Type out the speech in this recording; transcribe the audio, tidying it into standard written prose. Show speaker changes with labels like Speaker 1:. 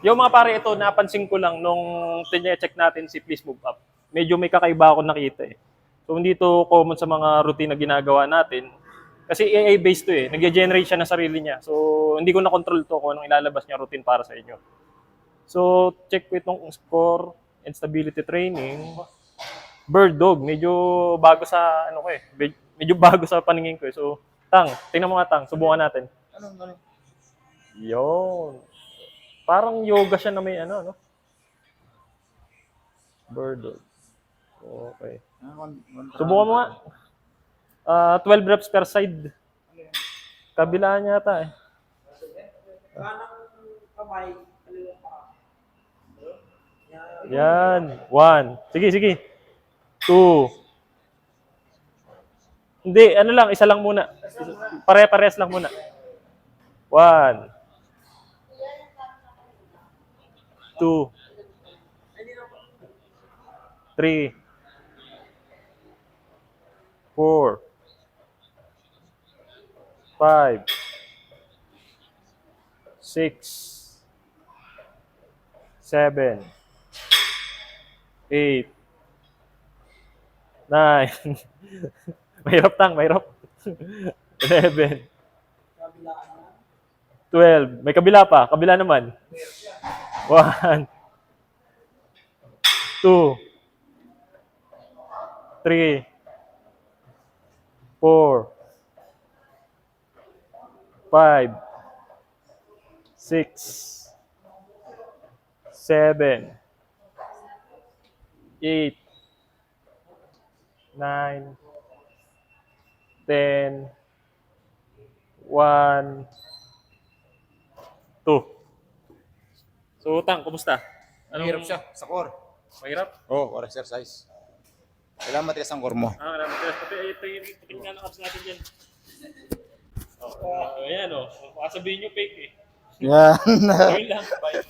Speaker 1: Yung mga pare, ito, napansin ko lang nung check natin si Please Move Up. Medyo may kakaiba ako nakita eh. So, hindi to common sa mga routine na ginagawa natin. Kasi AI-based to eh. Nag-generate siya ng sarili niya. So, hindi ko na-control to kung anong ilalabas niya routine para sa inyo. So, check ko itong score and stability training. Bird dog, medyo bago sa ano ko eh. Medyo bago sa paningin ko eh. So, Tang, tingnan mo nga Tang, subukan natin.
Speaker 2: Ano?
Speaker 1: Yon. Parang yoga siya na may ano, no? Bird dog. Okay. Subukan mo nga. 12 reps per side. Kabila niya ata eh.
Speaker 3: Kanang kamay, kaliwang pa.
Speaker 1: Yan. 1. Sige. 2. Hindi, ano lang, isa lang muna. Pare-pares lang muna. 1. 2. 3. 4. 5. 6. 7. 8. 9. Mahirap Tang, mahirap. 11. 12. May kabila pa. Kabila naman. 1. 2. 3. 4. 5. 6. 7. 8. 9. 10. 1. 2. So, Tang, kumusta?
Speaker 2: Mahirap siya sa core.
Speaker 1: Mahirap?
Speaker 2: Oh, or exercise. Kailangan matigas ang core mo.
Speaker 1: Marami ka. Pati ito yung tingnan ng abs natin dyan. Ayan o. Sabihin nyo fake eh.
Speaker 2: Yan.
Speaker 1: Gawin lang. Bye.